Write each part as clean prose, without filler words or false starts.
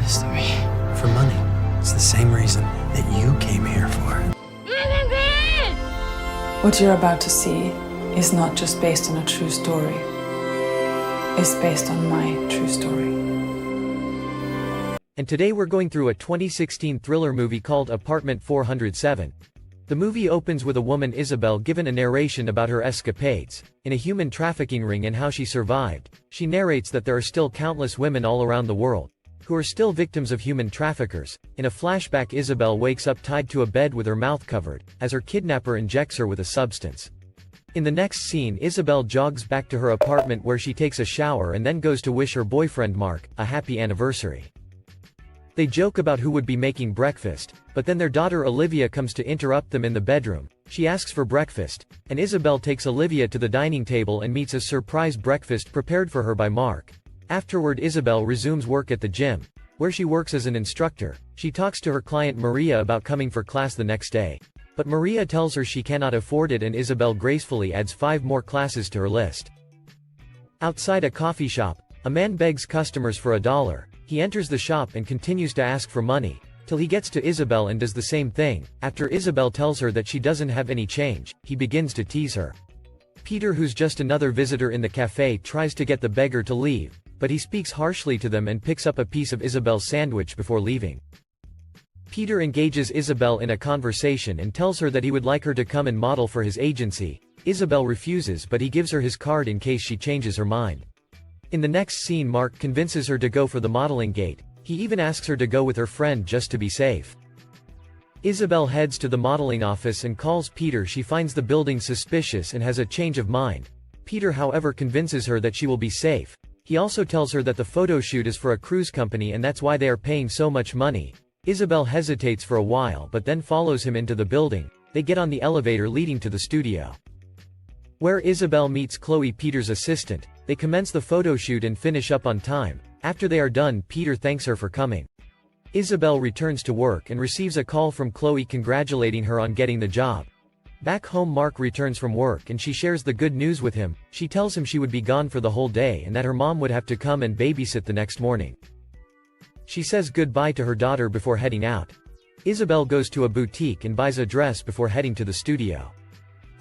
this to me? For money. It's the same reason that you came here for. What you're about to see is not just based on a true story. It's based on my true story. And today we're going through a 2016 thriller movie called Apartment 407. The movie opens with a woman Isabel given a narration about her escapades in a human trafficking ring and how she survived. She narrates that there are still countless women all around the world who are still victims of human traffickers. In a flashback, Isabel wakes up tied to a bed with her mouth covered as her kidnapper injects her with a substance. In the next scene, Isabel jogs back to her apartment where she takes a shower and then goes to wish her boyfriend Mark a happy anniversary. They joke about who would be making breakfast, but then their daughter Olivia comes to interrupt them in the bedroom. She asks for breakfast, and Isabel takes Olivia to the dining table and meets a surprise breakfast prepared for her by Mark. Afterward, Isabel resumes work at the gym, where she works as an instructor. She talks to her client Maria about coming for class the next day. But Maria tells her she cannot afford it, and Isabel gracefully adds 5 more classes to her list. Outside a coffee shop, a man begs customers for $1. He enters the shop and continues to ask for money, till he gets to Isabel and does the same thing. After Isabel tells her that she doesn't have any change, he begins to tease her. Peter, who's just another visitor in the cafe, tries to get the beggar to leave, but he speaks harshly to them and picks up a piece of Isabel's sandwich before leaving. Peter engages Isabel in a conversation and tells her that he would like her to come and model for his agency. Isabel refuses, but he gives her his card in case she changes her mind. In the next scene, Mark convinces her to go for the modeling gate. He even asks her to go with her friend just to be safe. Isabel heads to the modeling office and calls Peter. She finds the building suspicious and has a change of mind. Peter, however, convinces her that she will be safe. He also tells her that the photo shoot is for a cruise company and that's why they are paying so much money. Isabel hesitates for a while but then follows him into the building. They get on the elevator leading to the studio, where Isabel meets Chloe, Peter's assistant. They commence the photo shoot and finish up on time. After they are done, Peter thanks her for coming. Isabel returns to work and receives a call from Chloe congratulating her on getting the job. Back home, Mark returns from work and she shares the good news with him. She tells him she would be gone for the whole day and that her mom would have to come and babysit the next morning. She says goodbye to her daughter before heading out. Isabel goes to a boutique and buys a dress before heading to the studio.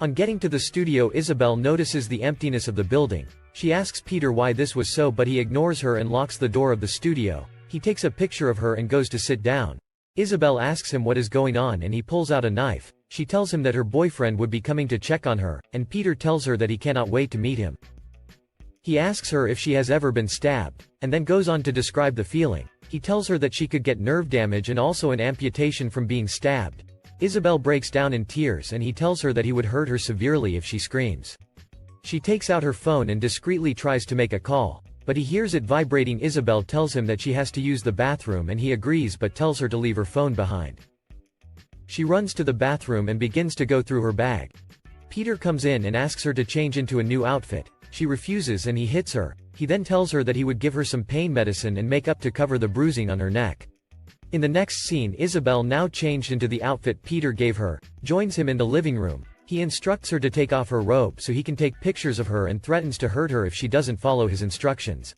On getting to the studio, Isabel notices the emptiness of the building. She asks Peter why this was so, but he ignores her and locks the door of the studio. He takes a picture of her and goes to sit down. Isabel asks him what is going on and he pulls out a knife. She tells him that her boyfriend would be coming to check on her, and Peter tells her that he cannot wait to meet him. He asks her if she has ever been stabbed, and then goes on to describe the feeling. He tells her that she could get nerve damage and also an amputation from being stabbed. Isabel breaks down in tears and he tells her that he would hurt her severely if she screams. She takes out her phone and discreetly tries to make a call, but he hears it vibrating. Isabel tells him that she has to use the bathroom and he agrees but tells her to leave her phone behind. She runs to the bathroom and begins to go through her bag. Peter comes in and asks her to change into a new outfit. She refuses and he hits her. He then tells her that he would give her some pain medicine and makeup to cover the bruising on her neck. In the next scene, Isabel, now changed into the outfit Peter gave her, joins him in the living room. He instructs her to take off her robe so he can take pictures of her and threatens to hurt her if she doesn't follow his instructions.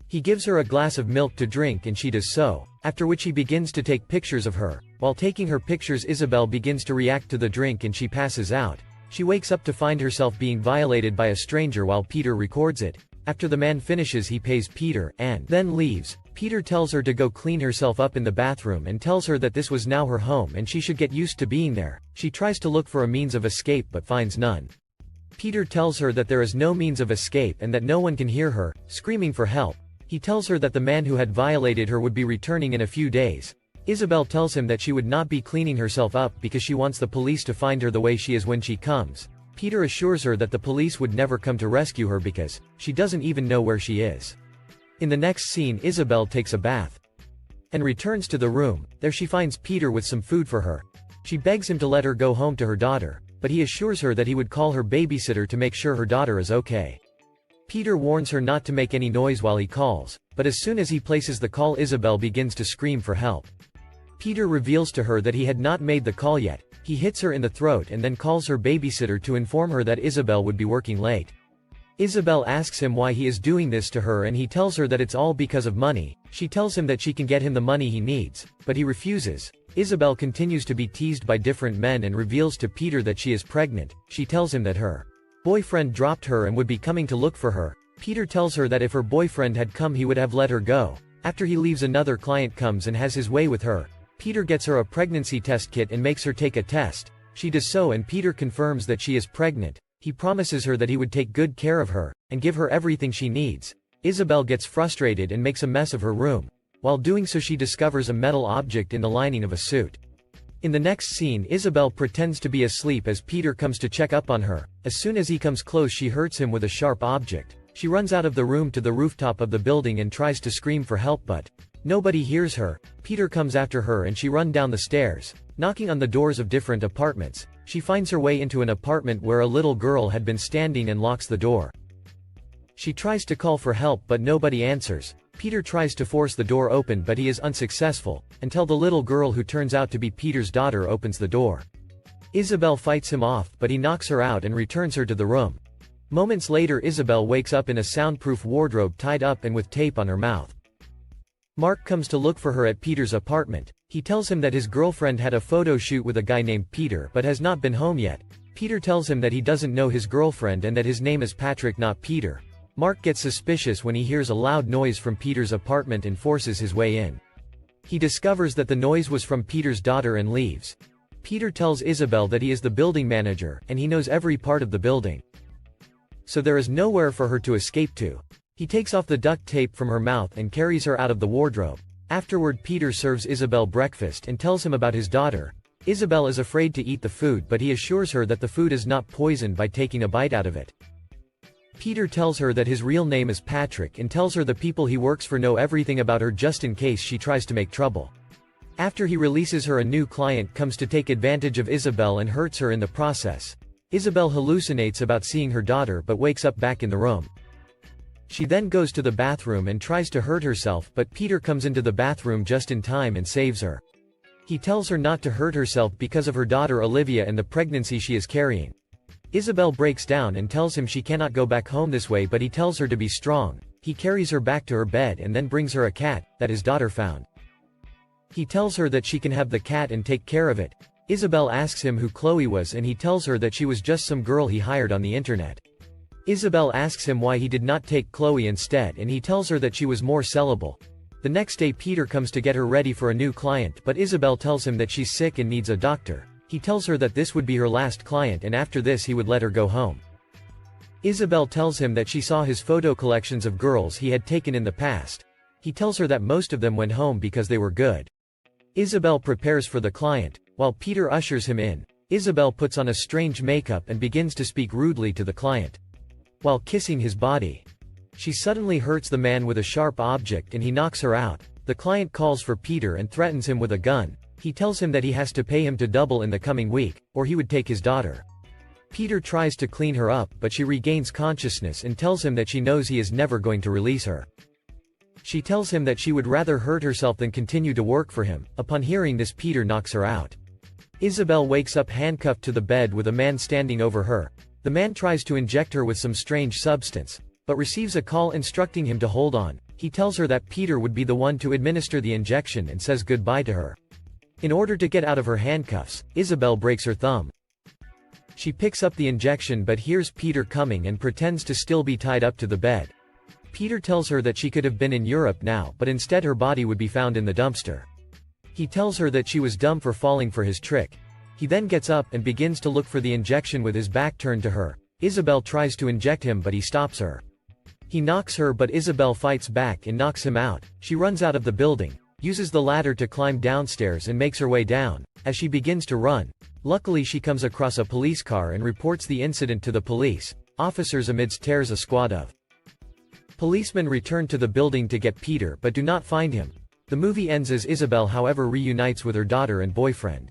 He gives her a glass of milk to drink and she does so, after which he begins to take pictures of her. While taking her pictures, Isabel begins to react to the drink and she passes out. She wakes up to find herself being violated by a stranger while Peter records it. After the man finishes, he pays Peter and then leaves. Peter tells her to go clean herself up in the bathroom and tells her that this was now her home and she should get used to being there. She tries to look for a means of escape but finds none. Peter tells her that there is no means of escape and that no one can hear her screaming for help. He tells her that the man who had violated her would be returning in a few days. Isabel tells him that she would not be cleaning herself up because she wants the police to find her the way she is when she comes. Peter assures her that the police would never come to rescue her because she doesn't even know where she is. In the next scene, Isabel takes a bath and returns to the room. There she finds Peter with some food for her. She begs him to let her go home to her daughter, but he assures her that he would call her babysitter to make sure her daughter is okay. Peter warns her not to make any noise while he calls, but as soon as he places the call, Isabel begins to scream for help. Peter reveals to her that he had not made the call yet. He hits her in the throat and then calls her babysitter to inform her that Isabel would be working late. Isabel asks him why he is doing this to her and he tells her that it's all because of money. She tells him that she can get him the money he needs, but he refuses. Isabel continues to be teased by different men and reveals to Peter that she is pregnant. She tells him that her boyfriend dropped her and would be coming to look for her. Peter tells her that if her boyfriend had come he would have let her go. After he leaves, another client comes and has his way with her. Peter gets her a pregnancy test kit and makes her take a test. She does so and Peter confirms that she is pregnant. He promises her that he would take good care of her, and give her everything she needs. Isabel gets frustrated and makes a mess of her room. While doing so she discovers a metal object in the lining of a suit. In the next scene Isabel pretends to be asleep as Peter comes to check up on her. As soon as he comes close she hurts him with a sharp object. She runs out of the room to the rooftop of the building and tries to scream for help but nobody hears her. Peter comes after her and she runs down the stairs, knocking on the doors of different apartments. She finds her way into an apartment where a little girl had been standing and locks the door. She tries to call for help but nobody answers. Peter tries to force the door open but he is unsuccessful, until the little girl, who turns out to be Peter's daughter, opens the door. Isabel fights him off but he knocks her out and returns her to the room. Moments later Isabel wakes up in a soundproof wardrobe tied up and with tape on her mouth. Mark comes to look for her at Peter's apartment. He tells him that his girlfriend had a photo shoot with a guy named Peter but has not been home yet. Peter tells him that he doesn't know his girlfriend and that his name is Patrick, not Peter. Mark gets suspicious when he hears a loud noise from Peter's apartment and forces his way in. He discovers that the noise was from Peter's daughter and leaves. Peter tells Isabel that he is the building manager and he knows every part of the building, so there is nowhere for her to escape to. He takes off the duct tape from her mouth and carries her out of the wardrobe. Afterward Peter serves Isabel breakfast and tells him about his daughter. Isabel is afraid to eat the food but he assures her that the food is not poisoned by taking a bite out of it. Peter tells her that his real name is Patrick and tells her the people he works for know everything about her just in case she tries to make trouble. After he releases her, a new client comes to take advantage of Isabel and hurts her in the process. Isabel hallucinates about seeing her daughter but wakes up back in the room. She then goes to the bathroom and tries to hurt herself but Peter comes into the bathroom just in time and saves her. He tells her not to hurt herself because of her daughter Olivia and the pregnancy she is carrying. Isabel breaks down and tells him she cannot go back home this way but he tells her to be strong. He carries her back to her bed and then brings her a cat that his daughter found. He tells her that she can have the cat and take care of it. Isabel asks him who Chloe was and he tells her that she was just some girl he hired on the internet. Isabel asks him why he did not take Chloe instead and he tells her that she was more sellable. The next day Peter comes to get her ready for a new client but Isabel tells him that she's sick and needs a doctor. He tells her that this would be her last client and after this he would let her go home. Isabel tells him that she saw his photo collections of girls he had taken in the past. He tells her that most of them went home because they were good. Isabel prepares for the client. While Peter ushers him in, Isabel puts on a strange makeup and begins to speak rudely to the client. While kissing his body, she suddenly hurts the man with a sharp object and he knocks her out. The client calls for Peter and threatens him with a gun. He tells him that he has to pay him to double in the coming week, or he would take his daughter. Peter tries to clean her up but she regains consciousness and tells him that she knows he is never going to release her. She tells him that she would rather hurt herself than continue to work for him. Upon hearing this Peter knocks her out. Isabel wakes up handcuffed to the bed with a man standing over her. The man tries to inject her with some strange substance, but receives a call instructing him to hold on. He tells her that Peter would be the one to administer the injection and says goodbye to her. In order to get out of her handcuffs, Isabel breaks her thumb. She picks up the injection but hears Peter coming and pretends to still be tied up to the bed. Peter tells her that she could have been in Europe now but instead her body would be found in the dumpster. He tells her that she was dumb for falling for his trick. He then gets up and begins to look for the injection with his back turned to her. Isabel tries to inject him but he stops her. He knocks her but Isabel fights back and knocks him out. She runs out of the building, uses the ladder to climb downstairs and makes her way down. As she begins to run, luckily she comes across a police car and reports the incident to the police. Officers amidst tears a squad of policemen return to the building to get Peter but do not find him. The movie ends as Isabel however reunites with her daughter and boyfriend.